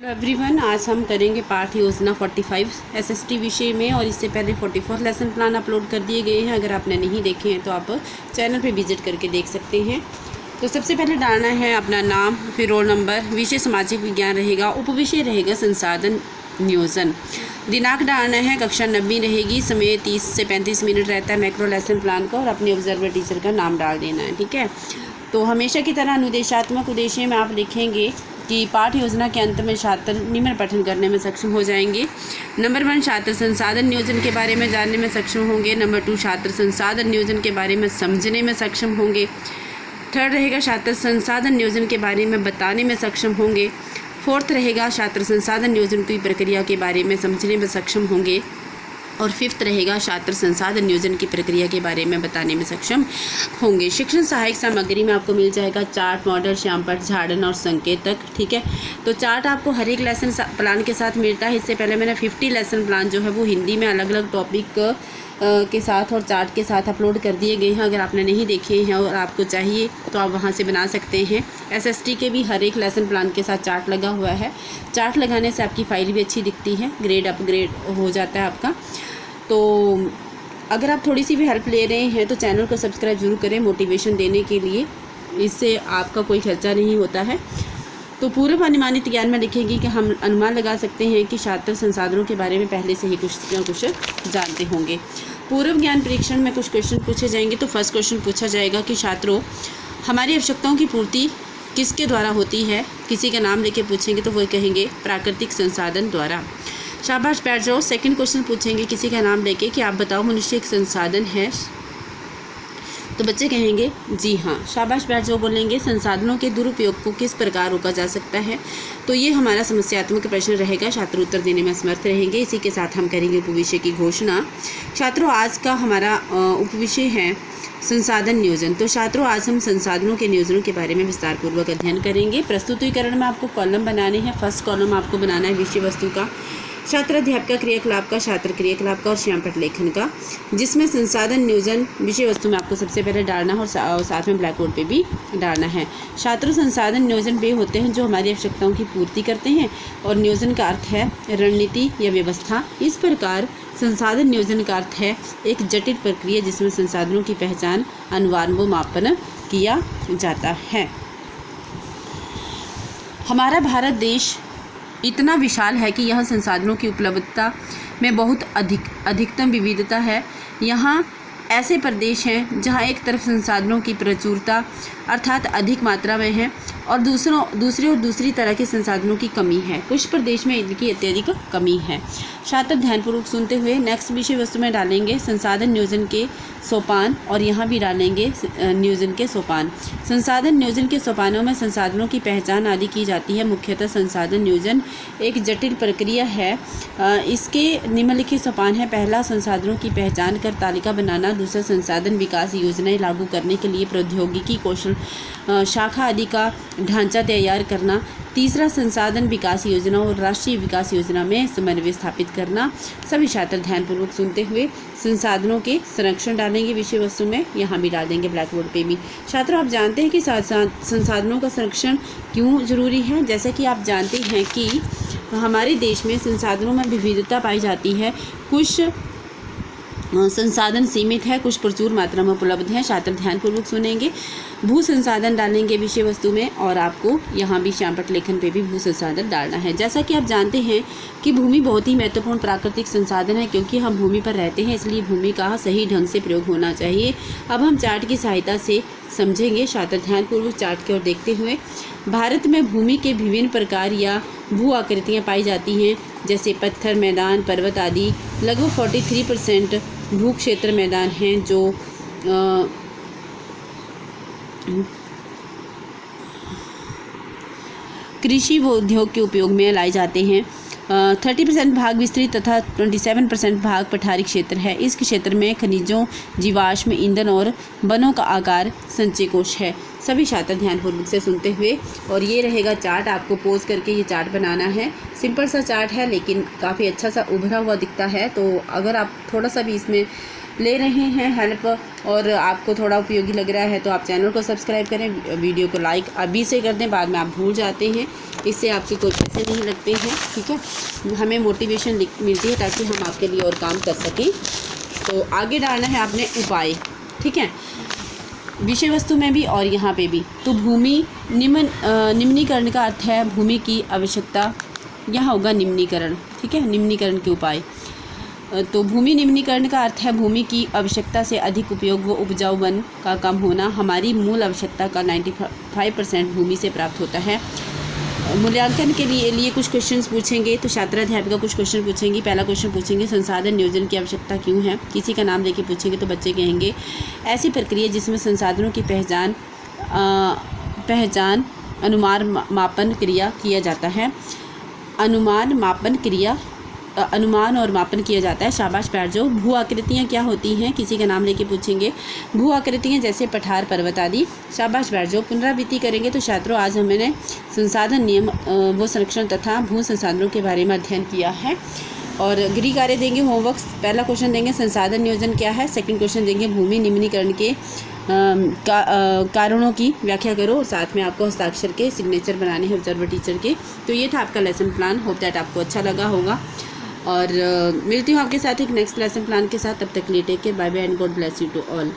Everyone, आज हम करेंगे पाठ योजना 45 एसएसटी विषय में। और इससे पहले 44 लेसन प्लान अपलोड कर दिए गए हैं। अगर आपने नहीं देखे हैं तो आप चैनल पे विजिट करके देख सकते हैं। तो सबसे पहले डालना है अपना नाम, फिर रोल नंबर, विषय सामाजिक विज्ञान रहेगा, उपविषय रहेगा संसाधन नियोजन, दिनांक डालना है, कक्षा 90 रहेगी, समय 30 से 35 मिनट रहता है मैक्रो लेसन प्लान का, और अपने ऑब्जर्वर टीचर का नाम डाल देना है। ठीक है। तो हमेशा की तरह अनुदेशात्मक उद्देश्य में आप लिखेंगे कि पाठ योजना के अंत में छात्र निम्न पठन करने में सक्षम हो जाएंगे। नंबर 1, छात्र संसाधन नियोजन के बारे में जानने में सक्षम होंगे। नंबर 2, छात्र संसाधन नियोजन के बारे में समझने में सक्षम होंगे। 3rd रहेगा छात्र संसाधन नियोजन के बारे में बताने में सक्षम होंगे। 4th रहेगा छात्र संसाधन नियोजन की प्रक्रिया के बारे में समझने में सक्षम होंगे। और 5th रहेगा छात्र संसाधन नियोजन की प्रक्रिया के बारे में बताने में सक्षम होंगे। शिक्षण सहायक सामग्री में आपको मिल जाएगा चार्ट, मॉडल, श्यामपट्ट, झाड़न और संकेतक। ठीक है। तो चार्ट आपको हर एक लेसन प्लान के साथ मिलता है। इससे पहले मैंने 50 लेसन प्लान जो है वो हिंदी में अलग अलग टॉपिक के साथ और चार्ट के साथ अपलोड कर दिए गए हैं। अगर आपने नहीं देखे हैं और आपको चाहिए तो आप वहां से बना सकते हैं। एसएसटी के भी हर एक लेसन प्लान के साथ चार्ट लगा हुआ है। चार्ट लगाने से आपकी फाइल भी अच्छी दिखती है, ग्रेड अपग्रेड हो जाता है आपका। तो अगर आप थोड़ी सी भी हेल्प ले रहे हैं तो चैनल को सब्सक्राइब जरूर करें मोटिवेशन देने के लिए। इससे आपका कोई खर्चा नहीं होता है। तो पूर्व अनुमानित ज्ञान में लिखेंगे कि हम अनुमान लगा सकते हैं कि छात्र संसाधनों के बारे में पहले से ही कुछ न कुछ जानते होंगे। पूर्व ज्ञान परीक्षण में कुछ क्वेश्चन पूछे जाएंगे। तो फर्स्ट क्वेश्चन पूछा जाएगा कि छात्रों, हमारी आवश्यकताओं की पूर्ति किसके द्वारा होती है? किसी का नाम लेके पूछेंगे तो वो कहेंगे प्राकृतिक संसाधन द्वारा। शाबाश बैठ जाओ। सेकंड क्वेश्चन पूछेंगे किसी का नाम लेके कि आप बताओ मनुष्य एक संसाधन है? तो बच्चे कहेंगे जी हाँ। शाबाश बैठ जाओ बोलेंगे संसाधनों के दुरुपयोग को किस प्रकार रोका जा सकता है? तो ये हमारा समस्यात्मक प्रश्न रहेगा। छात्र उत्तर देने में असमर्थ रहेंगे। इसी के साथ हम करेंगे उपविषय की घोषणा। छात्रों, आज का हमारा उपविषय है संसाधन नियोजन। तो छात्रों, आज हम संसाधनों के नियोजनों के बारे में विस्तार पूर्वक अध्ययन करेंगे। प्रस्तुतिकरण में आपको कॉलम बनाने हैं। फर्स्ट कॉलम आपको बनाना है विषय वस्तु का, छात्र अध्यापक का क्रियाकलाप का, छात्र क्रियाकलाप का और श्यामपट्ट लेखन का, जिसमें संसाधन नियोजन विषय वस्तु में आपको सबसे पहले डालना है और साथ में ब्लैक बोर्ड पे भी डालना है। छात्र संसाधन नियोजन वे होते हैं जो हमारी आवश्यकताओं की पूर्ति करते हैं, और नियोजन का अर्थ है रणनीति या व्यवस्था। इस प्रकार संसाधन नियोजन का अर्थ है एक जटिल प्रक्रिया जिसमें संसाधनों की पहचान, अनुमान व मापन किया जाता है। हमारा भारत देश इतना विशाल है कि यह संसाधनों की उपलब्धता में बहुत अधिकतम विविधता है। यहाँ ऐसे प्रदेश हैं जहाँ एक तरफ संसाधनों की प्रचुरता अर्थात अधिक मात्रा में है, और दूसरी तरह के संसाधनों की कमी है। कुछ प्रदेश में इनकी अत्यधिक कमी है। छात्र ध्यानपूर्वक सुनते हुए नेक्स्ट विषय वस्तु में डालेंगे संसाधन नियोजन के सोपान, और यहाँ भी डालेंगे नियोजन के सोपान। संसाधन नियोजन के सोपानों में संसाधनों की पहचान आदि की जाती है। मुख्यतः संसाधन नियोजन एक जटिल प्रक्रिया है। इसके निम्नलिखित सोपान है। पहला, संसाधनों की पहचान कर तालिका बनाना। दूसरा, संसाधन विकास योजनाएं लागू करने के लिए प्रौद्योगिकी, कौशल, शाखा आदि का ढांचा तैयार करना। तीसरा, संसाधन विकास योजना और राष्ट्रीय विकास योजना में समन्वय स्थापित करना। सभी छात्र ध्यानपूर्वक सुनते हुए संसाधनों के संरक्षण डालेंगे विषय वस्तु में, यहाँ भी डाल देंगे ब्लैक बोर्ड पे भी। छात्रों, आप जानते हैं कि संसाधनों का संरक्षण क्यों जरूरी है? जैसे कि आप जानते हैं कि हमारे देश में संसाधनों में विविधता पाई जाती है। कुछ संसाधन सीमित है, कुछ प्रचुर मात्रा में उपलब्ध है। छात्र ध्यानपूर्वक सुनेंगे। भू संसाधन डालेंगे विषय वस्तु में, और आपको यहाँ भी श्यामपट्ट लेखन पे भी भू संसाधन डालना है। जैसा कि आप जानते हैं कि भूमि बहुत ही महत्वपूर्ण प्राकृतिक संसाधन है, क्योंकि हम भूमि पर रहते हैं, इसलिए भूमि का सही ढंग से प्रयोग होना चाहिए। अब हम चार्ट की सहायता से समझेंगे। छात्र ध्यानपूर्वक चार्ट की ओर देखते हुए। भारत में भूमि के विभिन्न प्रकार या भू आकृतियाँ पाई जाती हैं, जैसे पत्थर, मैदान, पर्वत आदि। लगभग 43% भू क्षेत्र मैदान हैं जो कृषि व उद्योग के उपयोग में लाए जाते हैं। 30% भाग विस्तृत तथा 27% भाग पठारी क्षेत्र है। इस क्षेत्र में खनिजों, जीवाश्म ईंधन और वनों का आकार संचय कोश है। सभी छात्र ध्यानपूर्वक से सुनते हुए। और ये रहेगा चार्ट। आपको पोज करके ये चार्ट बनाना है। सिंपल सा चार्ट है लेकिन काफ़ी अच्छा सा उभरा हुआ दिखता है। तो अगर आप थोड़ा सा भी इसमें ले रहे हैं हेल्प और आपको थोड़ा उपयोगी लग रहा है तो आप चैनल को सब्सक्राइब करें, वीडियो को लाइक अभी से कर दें, बाद में आप भूल जाते हैं, इससे आपके कोई पैसे नहीं लगते हैं, ठीक है। हमें मोटिवेशन मिलती है ताकि हम आपके लिए और काम कर सकें। तो आगे डालना है आपने उपाय, ठीक है, विषय वस्तु में भी और यहाँ पे भी। तो भूमि निम्नीकरण का अर्थ है भूमि की आवश्यकता, यहाँ होगा निम्नीकरण, ठीक है, निम्नीकरण के उपाय। तो भूमि निम्नीकरण का अर्थ है भूमि की आवश्यकता से अधिक उपयोग व उपजाऊपन का कम होना। हमारी मूल आवश्यकता का 95% भूमि से प्राप्त होता है। मूल्यांकन के लिए कुछ क्वेश्चंस पूछेंगे, तो छात्र अध्यापिका कुछ क्वेश्चन पूछेंगी। पहला क्वेश्चन पूछेंगे संसाधन नियोजन की आवश्यकता क्यों है, किसी का नाम लेके पूछेंगे तो बच्चे कहेंगे ऐसी प्रक्रिया जिसमें संसाधनों की पहचान अनुमान मापन क्रिया किया जाता है, अनुमान और मापन किया जाता है। शाबाश बैठ जाओ। भू आकृतियाँ क्या होती हैं, किसी का नाम लेके पूछेंगे। भू आकृतियाँ जैसे पठार, पर्वत आदि। शाबाश बैठ जाओ। पुनरावृत्ति करेंगे तो छात्रों आज हमने संसाधन नियम व संरक्षण तथा भू संसाधनों के बारे में अध्ययन किया है। और गृह कार्य देंगे, होमवर्क। पहला क्वेश्चन देंगे संसाधन नियोजन क्या है, सेकंड क्वेश्चन देंगे भूमि निम्नीकरण के कारणों की व्याख्या करो, और साथ में आपको हस्ताक्षर के सिग्नेचर बनाने हैं ऑब्जर्वर टीचर के। तो ये था आपका लेसन प्लान। होप दैट आपको अच्छा लगा होगा और मिलती हूँ आपके साथ एक नेक्स्ट लेसन प्लान के साथ। तब तक लिए take care, bye bye and God bless you to all.